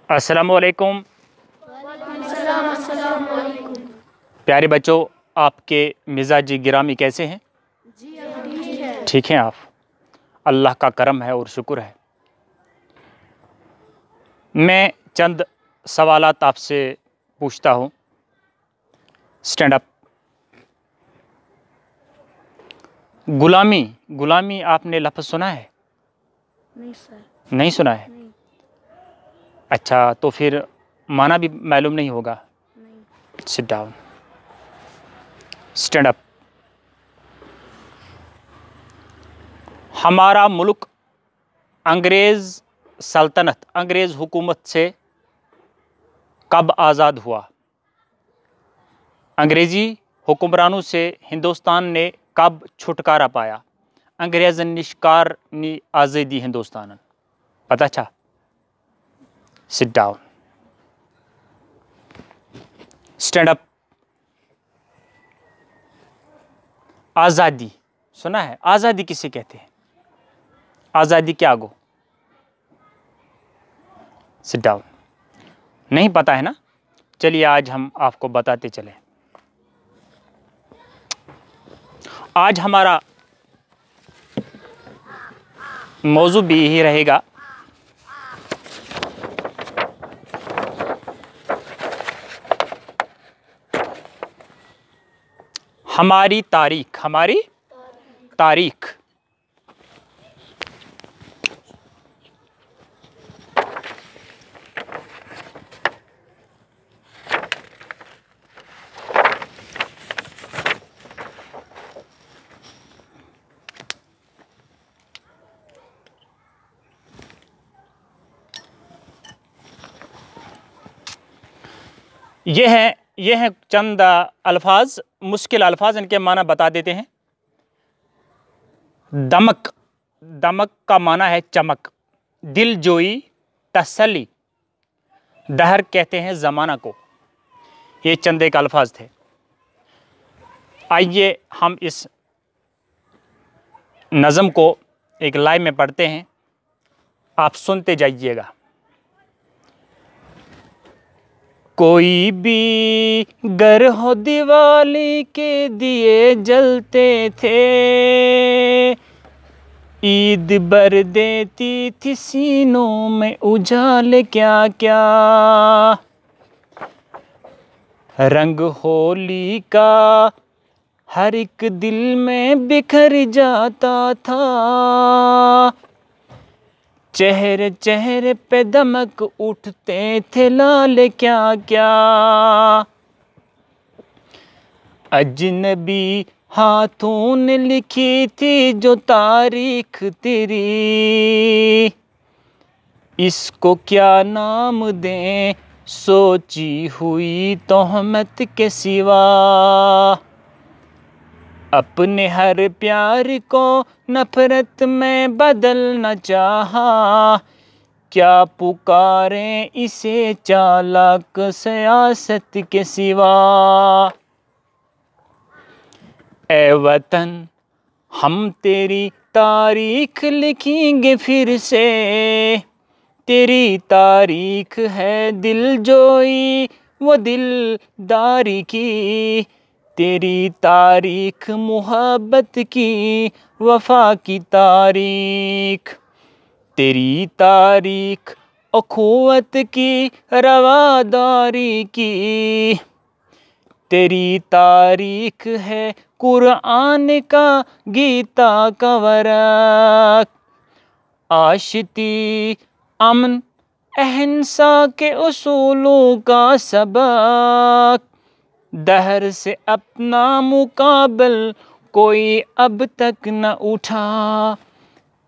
अस्सलामुअलैकुम। प्यारे बच्चों, आपके मिजाजी गिरामी कैसे हैं? ठीक हैं आप? अल्लाह का करम है और शुक्र है। मैं चंद सवालात आपसे पूछता हूँ। Stand up. गुलामी, गुलामी आपने लफ्ज़ सुना है? नहीं सर। नहीं सुना है? नहीं। अच्छा, तो फिर माना भी मालूम नहीं होगा। नहीं। Sit down. Stand up. हमारा मुल्क अंग्रेज़ सल्तनत, अंग्रेज़ हुकूमत से कब आज़ाद हुआ? अंग्रेज़ी हुक्मरानों से हिंदुस्तान ने कब छुटकारा पाया? अंग्रेज़न निष्कार नी आज़ादी हिंदुस्तान पता छा? Sit down. Stand up. आज़ादी सुना है? आज़ादी किसे कहते हैं? आज़ादी क्या गो? Sit down. नहीं पता है ना? चलिए आज हम आपको बताते चलें। आज हमारा मौजू भी यही रहेगा। हमारी तारीख, हमारी तारीख। ये हैं चंद अल्फाज, मुश्किल अल्फाज, इनके माना बता देते हैं। दमक, दमक का माना है चमक। दिलजोई, तसल्ली। दहर कहते हैं ज़माना को। ये चंद एक अल्फाज थे। आइए हम इस नज़म को एक लाइन में पढ़ते हैं, आप सुनते जाइएगा। कोई भी घर हो दिवाली के दिए जलते थे, ईद भर देती थी सीनों में उजाले क्या क्या। रंग होली का हर एक दिल में बिखर जाता था, चेहरे चेहरे पे दमक उठते थे लाल क्या क्या। अजनबी हाथों ने लिखी थी जो तारीख तेरी, इसको क्या नाम दें सोची हुई तोहमत के सिवा। अपने हर प्यार को नफरत में बदलना चाहा, क्या पुकारें इसे चालाक सियासत के सिवा। ए वतन हम तेरी तारीख लिखेंगे फिर से, तेरी तारीख है दिलजोई वो दिलदारी की, तेरी तारीख मोहब्बत की वफा की तारीख, तेरी तारीख अखुवत की रवादारी की, तेरी तारीख है कुरान का गीता का वरक। आशिती अमन अहिंसा के उसूलों का सबक, दहर से अपना मुकाबल कोई अब तक न उठा।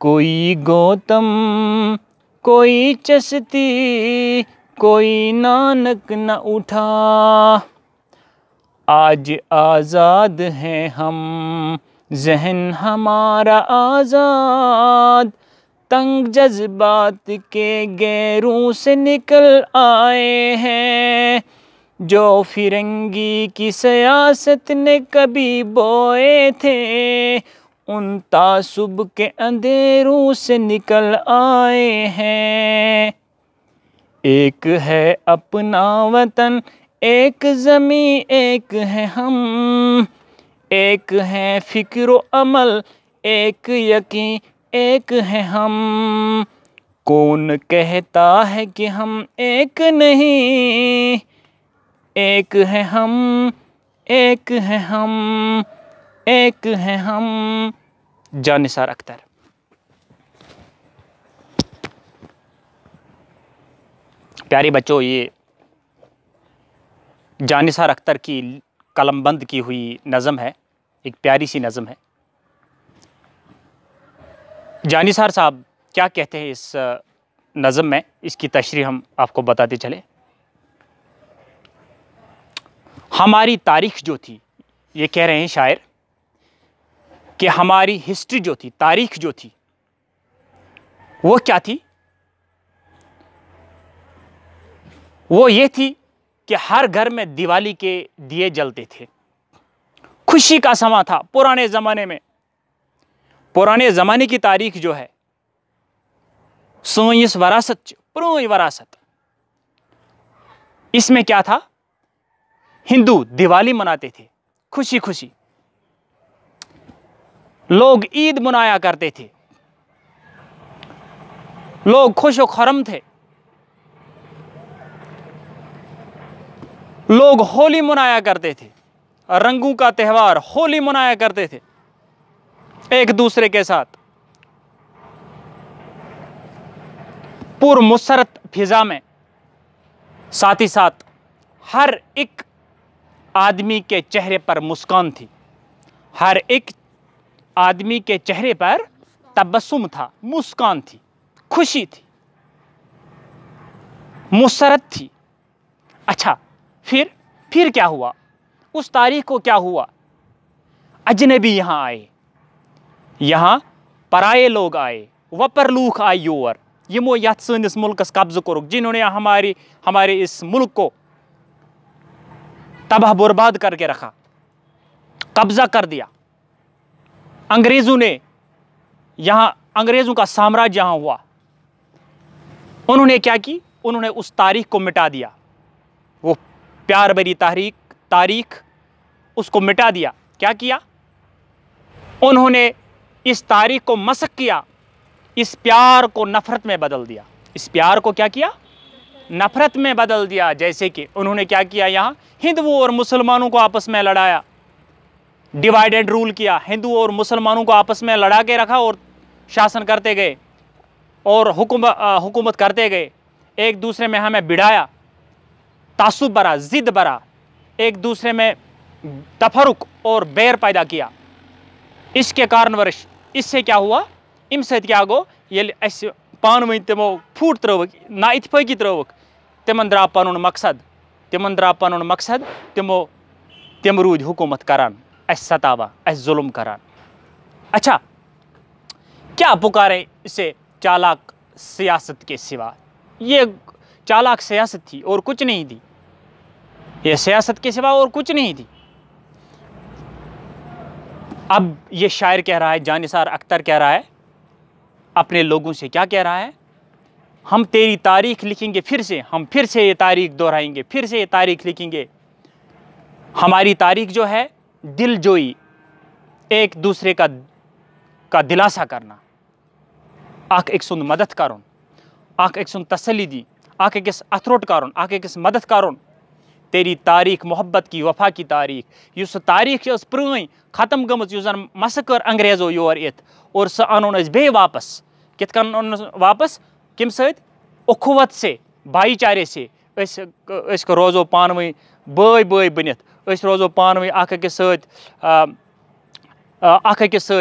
कोई गौतम, कोई चश्ती, कोई नानक न उठा। आज आज़ाद हैं हम, ज़हन हमारा आज़ाद, तंग जज्बात के गैरों से निकल आए हैं, जो फिरंगी की सियासत ने कभी बोए थे, उन तासुब के अंधेरों से निकल आए हैं। एक है अपना वतन, एक ज़मीं, एक है हम, एक है फिक्र अमल, एक यकीन, एक है हम। कौन कहता है कि हम एक नहीं, एक है हम, एक है हम, एक है हम। जानिसार अख्तर। प्यारे बच्चों, ये जानिसार अख्तर की कलमबंद की हुई नज़म है, एक प्यारी सी नज़म है। जानिसार साहब क्या कहते हैं इस नज़म में, इसकी तशरीह हम आपको बताते चले। हमारी तारीख जो थी, ये कह रहे हैं शायर कि हमारी हिस्ट्री जो थी, तारीख जो थी, वो क्या थी? वो ये थी कि हर घर में दिवाली के दिए जलते थे। खुशी का समा था पुराने ज़माने में। पुराने ज़माने की तारीख जो है, सोइस वरासत, पुरानी वरासत, इसमें क्या था? हिंदू दिवाली मनाते थे, खुशी खुशी। लोग ईद मनाया करते थे, लोग खुशो खरम थे। लोग होली मनाया करते थे, रंगों का त्यौहार होली मनाया करते थे एक दूसरे के साथ। पूर्व मुसरत फिजा में, साथ ही साथ हर एक आदमी के चेहरे पर मुस्कान थी, हर एक आदमी के चेहरे पर तबस्सुम था, मुस्कान थी, खुशी थी, मुसरत थी। अच्छा, फिर क्या हुआ? उस तारीख को क्या हुआ? अजनबी यहां आए, यहां पराये लोग आए, वपरलूख आए योर, यमो यथ सनिस मुल्कस कब्ज कोरुक, जिन्होंने हमारे इस मुल्क को तबाह बर्बाद करके रखा, कब्जा कर दिया। अंग्रेजों ने यहां, अंग्रेजों का साम्राज्य यहां हुआ। उन्होंने क्या की? उन्होंने उस तारीख को मिटा दिया, वो प्यार भरी तारीख उसको मिटा दिया। क्या किया? उन्होंने इस तारीख को मसक किया, इस प्यार को नफरत में बदल दिया। इस प्यार को क्या किया? नफरत में बदल दिया। जैसे कि उन्होंने क्या किया? यहां हिंदुओं और मुसलमानों को आपस में लड़ाया, डिवाइडेड रूल किया, हिंदुओं और मुसलमानों को आपस में लड़ा के रखा और शासन करते गए और हुकूमत करते गए। एक दूसरे में हमें भिड़ाया, तासुब बरा, जिद बरा, एक दूसरे में तफरुक और बैर पैदा किया। इसके कारणवश इससे क्या हुआ? इम सत क्या गो, ये पान वन तमो फूट त्रोवक, ना इतफाकी त्रोवक, तिमन द्राव पनुन मकसद, तिम रूद हुकूमत करान, सतावा, जुल्म करान। अच्छा, क्या पुकारे इसे चालाक सियासत के सिवा? ये चालाक सियासत थी और कुछ नहीं थी, ये सियासत के सिवा और कुछ नहीं थी। अब ये शायर कह रहा है, जानिसार अख्तर कह रहा है अपने लोगों से, क्या कह रहा है? हम तेरी तारीख लिखेंगे फिर से, हम फिर से ये तारीख दोहराएंगे, फिर से ये तारीख लिखेंगे। हमारी तारीख जो है दिलजोई, एक दूसरे का दिलासा करना, आख एक सुन मदद करुन, आख एक सुन तसल्ली दी, आख एक अथरोट करुन, आख एक मदद करुन। तेरी तारीख मोहब्बत की, वफा की तारीख, युस तारीख पुरानी खत्म गमज, युस जन मसक कर अंग्रेजों योर इत और सह अनोन बे वापस। कित कन वापस? किम सत? उखुवत से, भाईचारे से। रोजो पान वही बय बय बनित, रोजो पान वही अख अकिस सत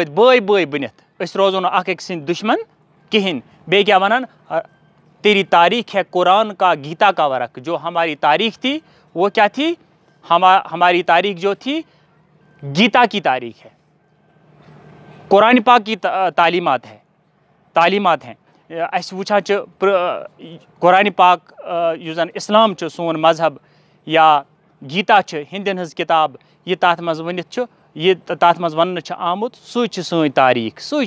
बय बय बनित, रोजो न अख अकिस दुश्मन किहिन। बे क्या वनान? तेरी तारीख है कुरान का, गीता का वरक। जो हमारी तारीख थी वो क्या थी? हमारी तारीख जो थी गीता की तारीख है, कुरान पाक की तालीमात हैं। अस वुछा कुरान पाक युजन इस्लाम च सोन मजहब या गीता च हिंदन हज किताब, ये तथ मज वनित ये तथ मज वन आमुत, सो तारीख, सो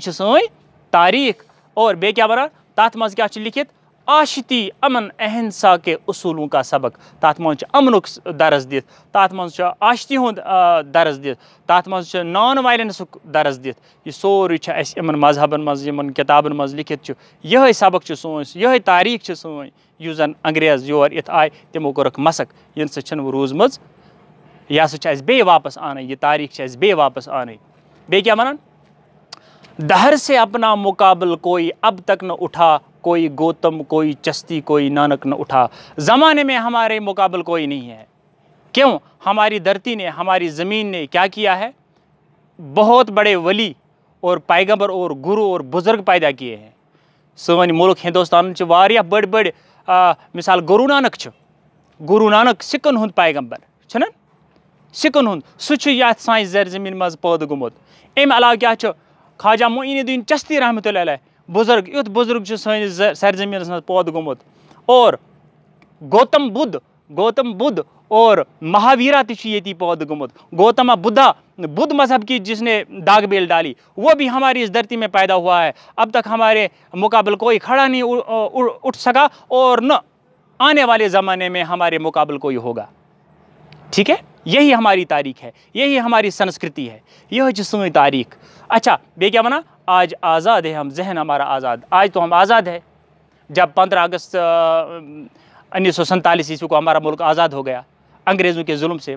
तारीख। और बे क्या वनान? तथ मज क्या लिखित? आशिती अमन अहिंसा के उसूलों का सबक तथ मज अमनुक दरस दित तथ मज आशिती हुंद दरस दित तथ मज नॉन वायलेंसुक दरस दित यह सोरे इन मजहबन मज इन किताबन मज लिखित यह सबक सोन यह तारीख सोन यु जन अंग्रेज योर इत आय तमो कोरक मसक इन सह रूजम यह हसा बे वापस आन यह तारीख बे वापस आन बे क्या वनान दहर से अपना मुकाबल कोई अब तक न उठा कोई गौतम कोई चस्ती कोई नानक न उठा ज़माने में हमारे मुकाबल कोई नहीं है। क्यों? हमारी धरती ने हमारी ज़मीन ने क्या किया है, बहुत बड़े वली और पैगंबर और गुरु और बुज़ुर्ग पैदा किए हैं। सोन मुल्क हिंदुस्तान वारिया बड़ बड़ मिसाल गुरु नानक सिखन हुंद पैगंबर छन सिखन हुंद सह साइन ज़रज़मीन मज पैद गोमुत। अम अलावा क्या ख्वाजा मोइनुद्दीन चिश्ती रहमतुल्लाह अलैह बुजुर्ग युथ बुजुर्ग सरजमीन मज पैद गोमुत। और गौतम बुद्ध और महावीरा ती पैद गोमुत। गौतम बुद्ध मजहब की जिसने दाग बेल डाली वो भी हमारी इस धरती में पैदा हुआ है। अब तक हमारे मुकाबल कोई खड़ा नहीं उठ सका और न आने वाले ज़माने में हमारे मुकाबल कोई होगा। ठीक है, यही हमारी तारीख है, यही हमारी संस्कृति है, यह जिसमें तारीख। अच्छा बे क्या बना, आज आज़ाद है हम, जहन हमारा आज़ाद। आज तो हम आज़ाद है। जब 15 अगस्त 1947 ईस्वी को हमारा मुल्क आज़ाद हो गया अंग्रेज़ों के जुल्म से,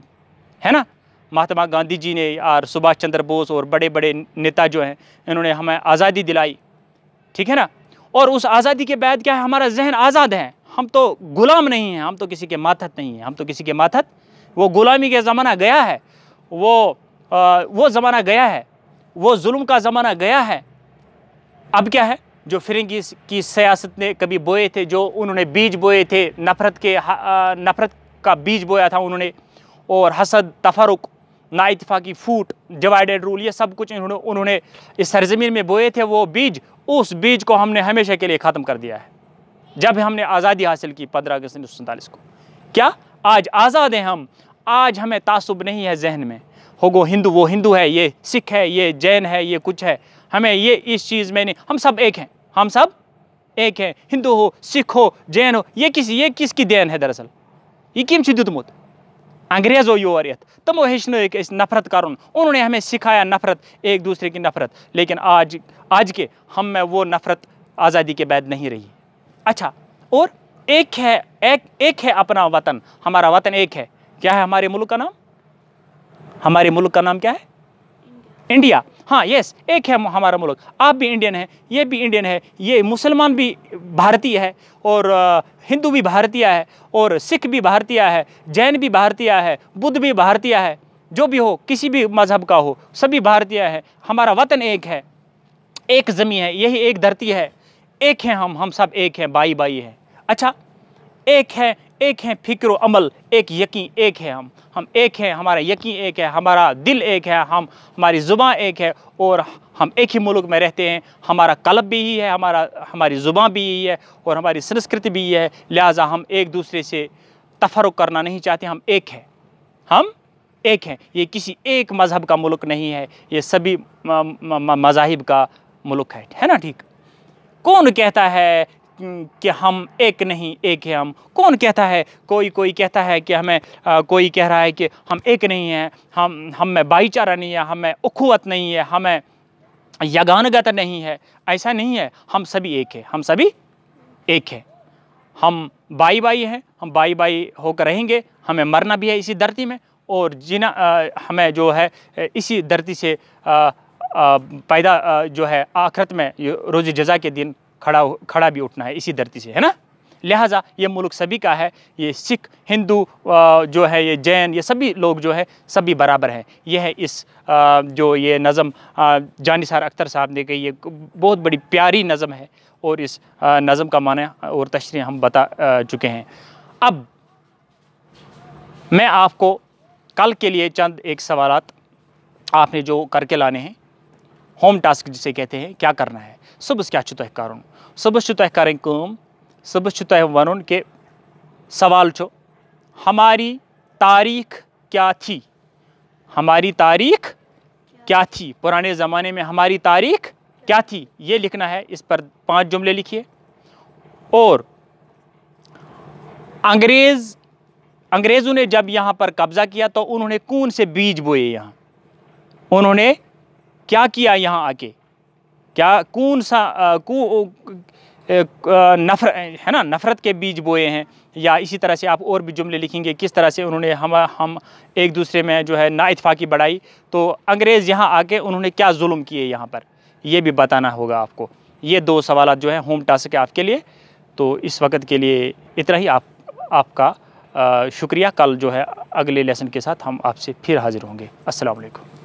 है ना। महात्मा गांधी जी ने और सुभाष चंद्र बोस और बड़े बड़े नेता जो हैं इन्होंने हमें आज़ादी दिलाई, ठीक है ना। और उस आज़ादी के बाद क्या है, हमारा जहन आज़ाद है। हम तो गुलाम नहीं हैं, हम तो किसी के मातहत नहीं हैं, हम तो किसी के मातहत, वो गुलामी का ज़माना गया है, वो ज़माना गया है, वो जुल्म का ज़माना गया है। अब क्या है, जो फिरंगी की सियासत ने कभी बोए थे, जो उन्होंने बीज बोए थे, नफ़रत का बीज बोया था उन्होंने, और हसद, तफरुक, नाइतफाकी, फूट, डिवाइडेड रूल, ये सब कुछ उन्होंने इस सरजमीन में बोए थे। वो बीज, उस बीज को हमने हमेशा के लिए ख़त्म कर दिया है जब हमने आज़ादी हासिल की 15 अगस्त 1947 को। क्या आज आज़ाद हैं हम, आज हमें तासुब नहीं है जहन में, होगो हिंदू वो हिंदू है, ये सिख है, ये जैन है, ये कुछ है, हमें ये इस चीज़ में नहीं, हम सब एक हैं, हम सब एक हैं। हिंदू हो, सिख हो, जैन हो, ये किसकी देन है दरअसल, ये किम दितमुत अंग्रेज़ो योर यत तमो हेचनक नफरत करुन। उन्होंने हमें सिखाया नफरत, एक दूसरे की नफरत, लेकिन आज के हम में वो नफरत आज़ादी के बाद नहीं रही। अच्छा, और एक है अपना वतन, हमारा वतन एक है। क्या है हमारे मुल्क का नाम? हमारे मुल्क का नाम क्या है? इंडिया। हाँ, यस, एक है हमारा मुल्क। आप भी इंडियन हैं, ये भी इंडियन है, ये मुसलमान भी भारतीय है, और हिंदू भी भारतीय है, और सिख भी भारतीय है, जैन भी भारतीय है, बुद्ध भी भारतीय है, जो भी हो, किसी भी मज़हब का हो, सभी भारतीय है। हमारा वतन एक है, एक ज़मीन है, यही एक धरती है, एक हैं हम सब एक हैं, बाई हैं। अच्छा, एक है फिक्र अमल, एक यकीन, एक है हम एक हैं, हमारा यकीन एक है, हमारा दिल एक है, हमारी ज़ुबान एक है, और हम एक ही मुल्क में रहते हैं। हमारा कल्ब भी ही है, हमारी ज़ुबान भी यही है, और हमारी संस्कृति भी ये है। लिहाजा हम एक दूसरे से तफर्रुक़ करना नहीं चाहते, हम एक हैं। ये किसी एक मज़हब का मुल्क नहीं है, ये सभी मज़ाहिब का मुल्क है ना। ठीक, कौन कहता है कि हम एक नहीं, एक है हम? कौन कहता है? कोई कहता है कि हमें, कोई कह रहा है कि हम एक नहीं हैं, हम में भाईचारा नहीं है, हमें उखुवत नहीं है, हमें यगानगत नहीं है। ऐसा नहीं है, हम सभी एक हैं, हम सभी एक हैं, हम भाई हैं, हम भाई होकर रहेंगे। हमें मरना भी है इसी धरती में, और जीना हमें जो है इसी धरती से पैदा जो है आखिरत में रोज़ी जज़ा के दिन खड़ा भी उठना है इसी धरती से, है ना। लिहाजा ये मुल्क सभी का है। ये सिख, हिंदू जो है, ये जैन, ये सभी लोग जो है सभी बराबर हैं। ये है इस जो ये नज़म जानिसार अख्तर साहब ने कही, ये बहुत बड़ी प्यारी नज़म है, और इस नज़म का माने और तशरीह हम बता चुके हैं। अब मैं आपको कल के लिए चंद एक सवालात आपने जो करके लाने हैं, होम टास्क जिसे कहते हैं, क्या करना है। सुबह क्या तुह करुन, सुबह तुह करें काम, सुबह तुह वन कि सवाल छो हमारी तारीख क्या थी, हमारी तारीख क्या थी, पुराने ज़माने में हमारी तारीख क्या थी, ये लिखना है। इस पर 5 जुमले लिखिए, और अंग्रेज़ों ने जब यहाँ पर कब्ज़ा किया तो उन्होंने कौन से बीज बोए यहाँ? उन्होंने क्या किया यहाँ आके? क्या कौन सा नफ़रत के बीज बोए हैं? या इसी तरह से आप और भी जुमले लिखेंगे किस तरह से उन्होंने हम एक दूसरे में जो है नाइतफ़ाक़ी बढ़ाई। तो अंग्रेज़ यहाँ आके उन्होंने क्या जुल्म किए यहाँ पर, ये भी बताना होगा आपको। ये 2 सवालात जो हैं होम टास्क है आपके लिए। तो इस वक्त के लिए इतना ही। आपका शुक्रिया। कल जो है अगले लेसन के साथ हम आपसे फिर हाज़िर होंगे। अस्सलाम वालेकुम।